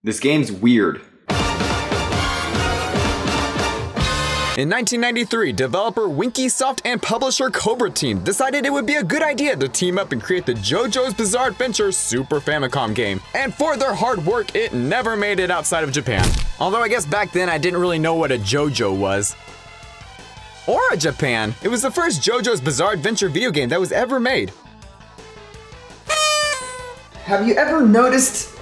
This game's weird. In 1993, developer Winkysoft and publisher Cobra Team decided it would be a good idea to team up and create the JoJo's Bizarre Adventure Super Famicom game. And for their hard work, it never made it outside of Japan. Although I guess back then I didn't really know what a JoJo was. Or a Japan. It was the first JoJo's Bizarre Adventure video game that was ever made. Have you ever noticed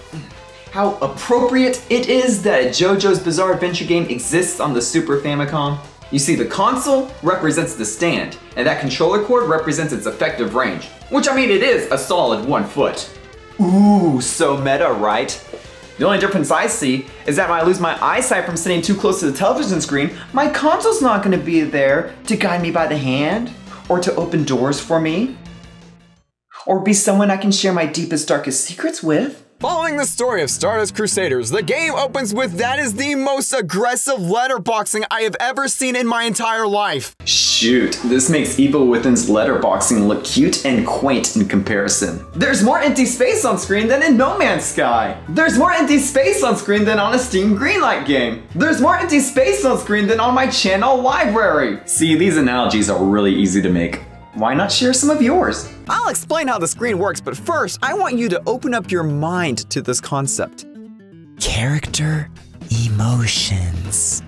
how appropriate it is that a JoJo's Bizarre Adventure game exists on the Super Famicom? You see, the console represents the stand, and that controller cord represents its effective range. Which, I mean, it is a solid 1 foot. Ooh, so meta, right? The only difference I see is that when I lose my eyesight from sitting too close to the television screen, my console's not gonna be there to guide me by the hand, or to open doors for me, or be someone I can share my deepest, darkest secrets with. Following the story of Stardust Crusaders, the game opens with that is the most aggressive letterboxing I have ever seen in my entire life. Shoot, this makes Evil Within's letterboxing look cute and quaint in comparison. There's more empty space on screen than in No Man's Sky. There's more empty space on screen than on a Steam Greenlight game. There's more empty space on screen than on my channel library. See, these analogies are really easy to make. Why not share some of yours? I'll explain how the screen works, but first, I want you to open up your mind to this concept. Character emotions.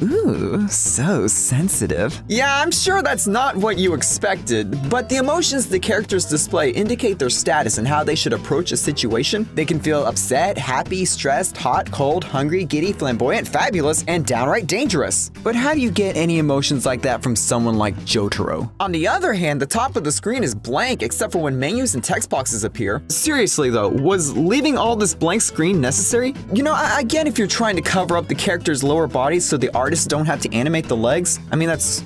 Ooh, so sensitive. Yeah, I'm sure that's not what you expected, but the emotions the characters display indicate their status and how they should approach a situation. They can feel upset, happy, stressed, hot, cold, hungry, giddy, flamboyant, fabulous, and downright dangerous. But how do you get any emotions like that from someone like Jotaro? On the other hand, the top of the screen is blank except for when menus and text boxes appear. Seriously though, was leaving all this blank screen necessary? You know, I get if you're trying to cover up the character's lower bodies so the artists don't have to animate the legs. I mean, that's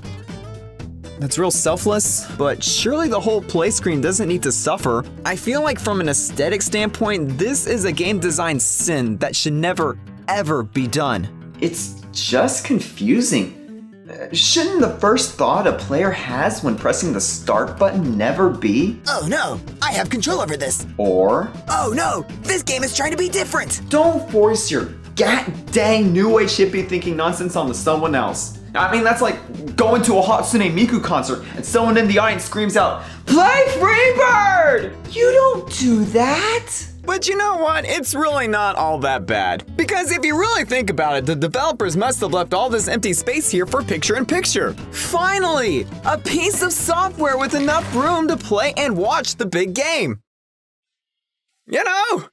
real selfless, but surely the whole play screen doesn't need to suffer. I feel like from an aesthetic standpoint, this is a game design sin that should never, ever be done. It's just confusing. Shouldn't the first thought a player has when pressing the start button never be, "Oh no, I have control over this." Or, "Oh no, this game is trying to be different." Don't force your god dang new age hippie thinking nonsense onto someone else. I mean, that's like going to a Hatsune Miku concert and someone in the audience screams out, "Play Freebird!" You don't do that. But you know what? It's really not all that bad. Because if you really think about it, the developers must have left all this empty space here for picture-in-picture. Finally! A piece of software with enough room to play and watch the big game. You know?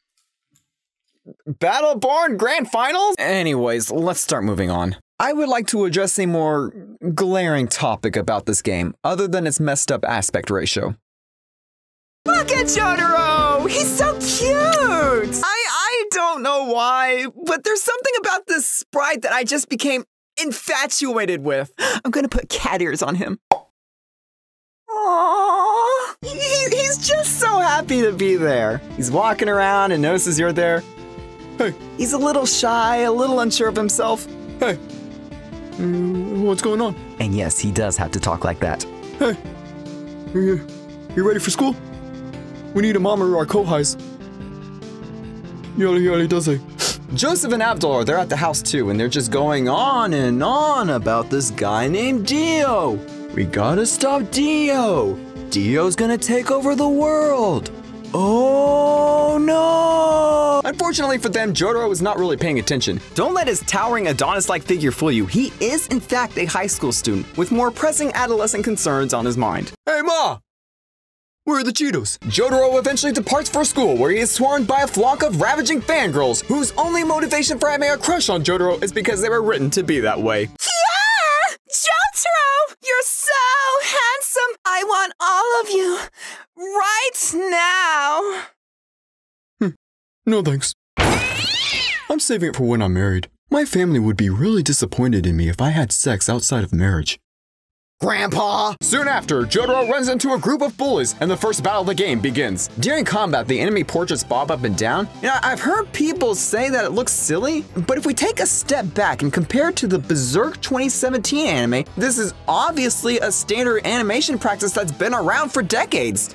Battleborn Grand Finals? Anyways, let's start moving on. I would like to address a more glaring topic about this game, other than its messed up aspect ratio. Look at Jotaro! He's so cute! I don't know why, but there's something about this sprite that I just became infatuated with. I'm gonna put cat ears on him. Aww! He's just so happy to be there. He's walking around and notices you're there. Hey. He's a little shy, a little unsure of himself. Hey. What's going on? And yes, he does have to talk like that. Hey. You ready for school? We need a mama our kohais. Yali does it. Joseph and Abdul are there at the house too, and they're just going on and on about this guy named Dio. We gotta stop Dio. Dio's gonna take over the world. Oh no! Unfortunately for them, Jotaro is not really paying attention. Don't let his towering Adonis-like figure fool you. He is in fact a high school student with more pressing adolescent concerns on his mind. Hey Ma! Where are the Cheetos? Jotaro eventually departs for school, where he is swarmed by a flock of ravaging fangirls, whose only motivation for having a crush on Jotaro is because they were written to be that way. Yeah! Jotaro! You're so handsome! I want all of you right now! No thanks. I'm saving it for when I'm married. My family would be really disappointed in me if I had sex outside of marriage. Grandpa! Soon after, Jotaro runs into a group of bullies, and the first battle of the game begins. During combat, the enemy portraits bob up and down. You know, I've heard people say that it looks silly, but if we take a step back and compare it to the Berserk 2017 anime, this is obviously a standard animation practice that's been around for decades.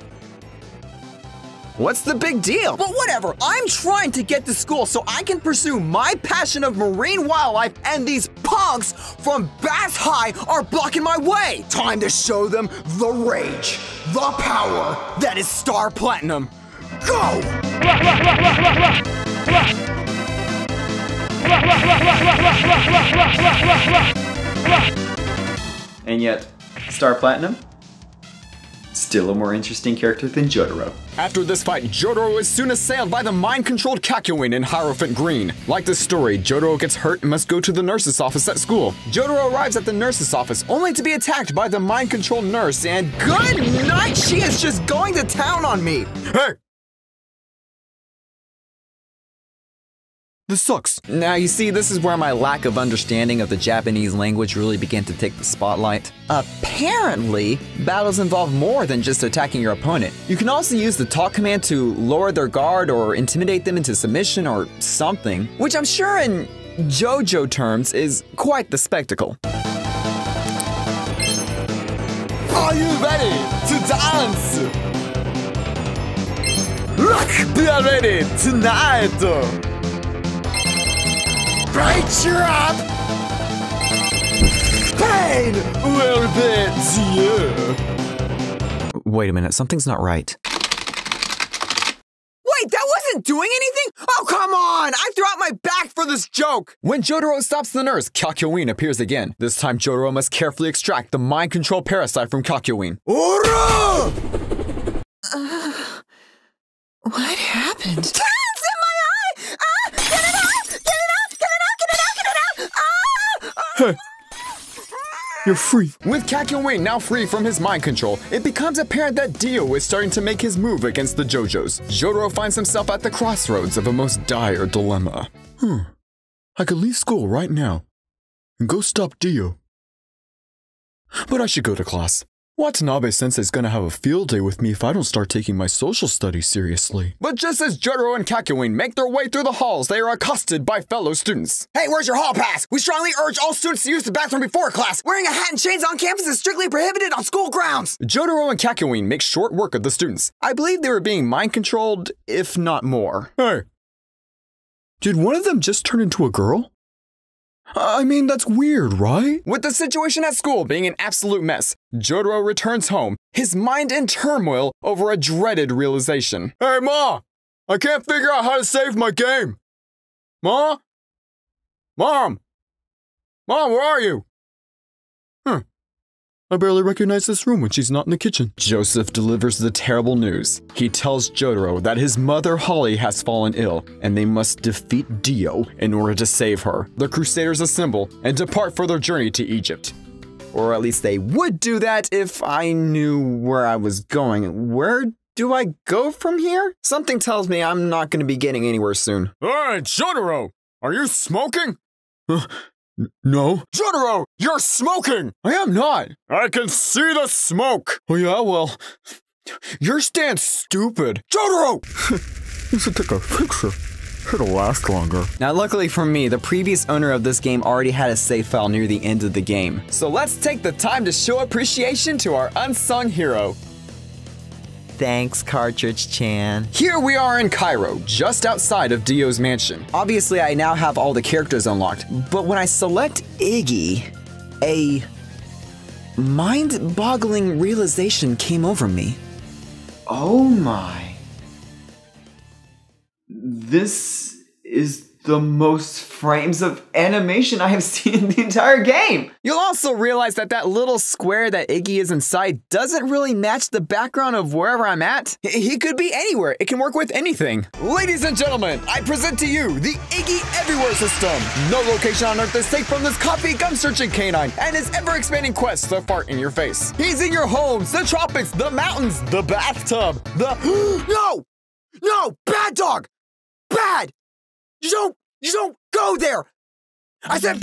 What's the big deal? But whatever, I'm trying to get to school so I can pursue my passion of marine wildlife, and these punks from Bass High are blocking my way. Time to show them the rage, the power that is Star Platinum. Go! And yet, Star Platinum? Still a more interesting character than Jotaro. After this fight, Jotaro is soon assailed by the mind-controlled Kakyoin in Hierophant Green. Like the story, Jotaro gets hurt and must go to the nurse's office at school. Jotaro arrives at the nurse's office only to be attacked by the mind-controlled nurse, and good night, she is just going to town on me. Hey! This sucks. Now you see, this is where my lack of understanding of the Japanese language really began to take the spotlight. Apparently, battles involve more than just attacking your opponent. You can also use the talk command to lower their guard or intimidate them into submission or something, which I'm sure in JoJo terms is quite the spectacle. Are you ready to dance? Look, we are ready tonight! Right, you're up! Pain will be you! Wait a minute, something's not right. Wait, that wasn't doing anything? Oh, come on! I threw out my back for this joke! When Jotaro stops the nurse, Kakyoin appears again. This time, Jotaro must carefully extract the mind-control parasite from Kakyoin. Ora! What happened? Hey! You're free. With Kakyoin now free from his mind control, it becomes apparent that Dio is starting to make his move against the JoJo's. Jotaro finds himself at the crossroads of a most dire dilemma. I could leave school right now and go stop Dio. But I should go to class. Watanabe-sensei's gonna have a field day with me if I don't start taking my social studies seriously. But just as Jotaro and Kakyoin make their way through the halls, they are accosted by fellow students. Hey, where's your hall pass? We strongly urge all students to use the bathroom before class. Wearing a hat and chains on campus is strictly prohibited on school grounds. Jotaro and Kakyoin make short work of the students. I believe they were being mind-controlled, if not more. Hey! Did one of them just turn into a girl? I mean, that's weird, right? With the situation at school being an absolute mess, Jotaro returns home, his mind in turmoil over a dreaded realization. Hey, Ma! I can't figure out how to save my game! Ma? Mom! Mom, where are you? I barely recognize this room when she's not in the kitchen. Joseph delivers the terrible news. He tells Jotaro that his mother Holly has fallen ill, and they must defeat Dio in order to save her. The Crusaders assemble and depart for their journey to Egypt. Or at least they would do that if I knew where I was going. Where do I go from here? Something tells me I'm not going to be getting anywhere soon. Hey, Jotaro! Are you smoking? No. Jotaro, you're smoking! I am not. I can see the smoke! Oh yeah, well, Your stance stupid. Jotaro! You should take a picture. It'll last longer. Now luckily for me, the previous owner of this game already had a save file near the end of the game. So let's take the time to show appreciation to our unsung hero. Thanks, Cartridge-chan. Here we are in Cairo, just outside of Dio's mansion. Obviously, I now have all the characters unlocked, but when I select Iggy, a mind-boggling realization came over me. Oh my. This is the most frames of animation I have seen in the entire game. You'll also realize that that little square that Iggy is inside doesn't really match the background of wherever I'm at. He could be anywhere. It can work with anything. Ladies and gentlemen, I present to you the Iggy Everywhere system. No location on Earth is safe from this coffee gun-searching canine and his ever-expanding quest to fart in your face. He's in your homes, the tropics, the mountains, the bathtub, the... No! No! Bad dog! Bad! You don't go there! I said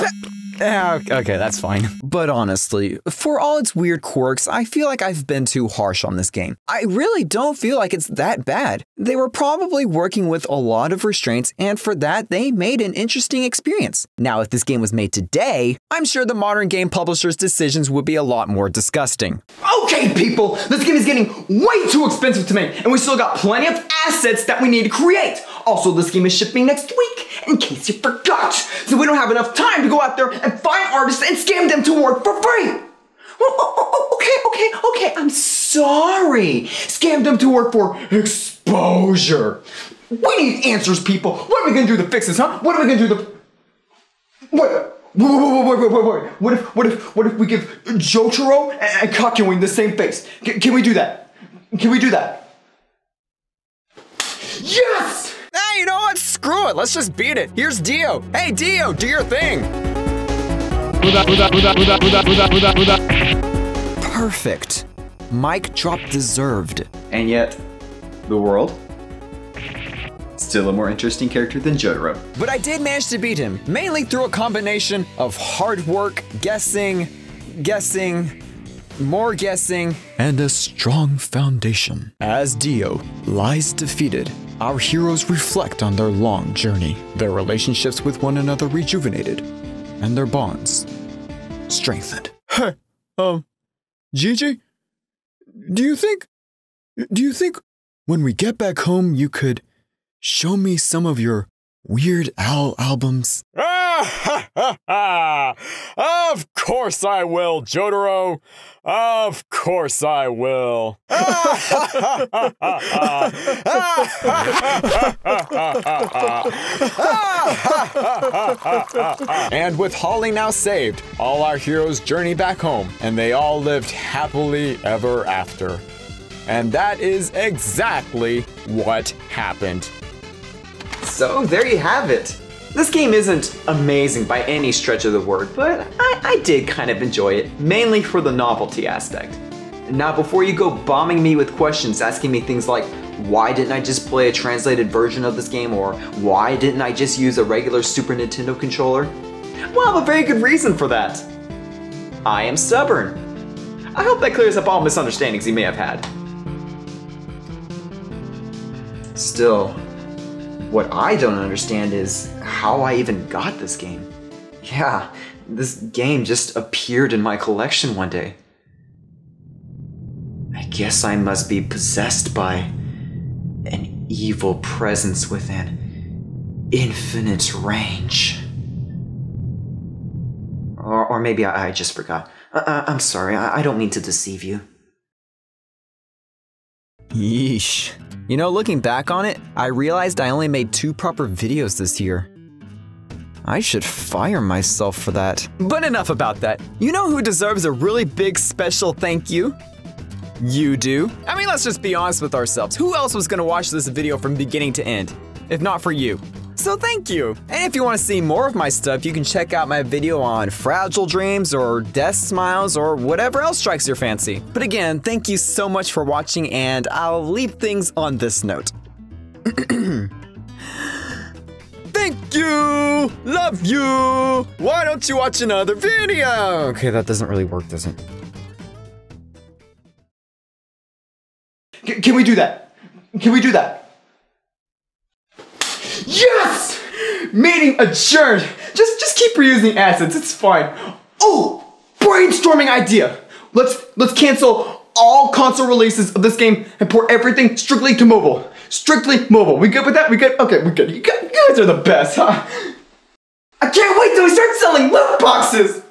okay, that's fine. But honestly, for all its weird quirks, I feel like I've been too harsh on this game. I really don't feel like it's that bad. They were probably working with a lot of restraints, and for that, they made an interesting experience. Now, if this game was made today, I'm sure the modern game publishers' decisions would be a lot more disgusting. Okay, people, this game is getting way too expensive to make, and we still got plenty of assets that we need to create. Also, this game is shipping next week, in case you forgot. So we don't have enough time to go out there and find artists and scam them to work for free. Okay, I'm sorry. Scam them to work for exposure. We need answers, people. What are we gonna do to fix this, huh? What are we gonna do to... Wait. What if we give Jotaro and Kakyoin the same face? Can we do that? Can we do that? Yes! Hey, you know what? Screw it. Let's just beat it. Here's Dio. Hey, Dio, do your thing. Perfect. Mic drop deserved. And yet, the world? Still a more interesting character than Jotaro. But I did manage to beat him, mainly through a combination of hard work, guessing, more guessing, And a strong foundation. as Dio Lies defeated, our heroes reflect on their long journey, their relationships with one another rejuvenated, and their bonds strengthened. Hey, Gigi, do you think when we get back home you could show me some of your Weird Al albums? Of course I will, Jotaro. Of course I will. And with Holly now saved, all our heroes journey back home, and they all lived happily ever after. And that is exactly what happened. So there you have it. This game isn't amazing by any stretch of the word, but I did kind of enjoy it, mainly for the novelty aspect. Now before you go bombing me with questions asking me things like, why didn't I just play a translated version of this game, or why didn't I just use a regular Super Nintendo controller? Well, I have a very good reason for that. I am stubborn. I hope that clears up all misunderstandings you may have had. Still, what I don't understand is how I even got this game. Yeah, this game just appeared in my collection one day. I guess I must be possessed by an evil presence with an infinite range. Or maybe I just forgot. I'm sorry, I don't mean to deceive you. Yeesh. You know, looking back on it, I realized I only made 2 proper videos this year. I should fire myself for that. But enough about that. You know who deserves a really big special thank you? You do. I mean, let's just be honest with ourselves. Who else was gonna watch this video from beginning to end, if not for you? So thank you. And if you want to see more of my stuff, you can check out my video on Fragile Dreams or Death Smiles or whatever else strikes your fancy. But again, thank you so much for watching, and I'll leave things on this note. Thank you! Love you! Why don't you watch another video? Okay, that doesn't really work, does it? Can we do that? Can we do that? Yes! Meeting adjourned. Just keep reusing assets. It's fine. Oh, brainstorming idea. Let's cancel all console releases of this game and port everything strictly to mobile. Strictly mobile. We good with that? We good? Okay, we good. You guys are the best, huh? I can't wait till we start selling loot boxes.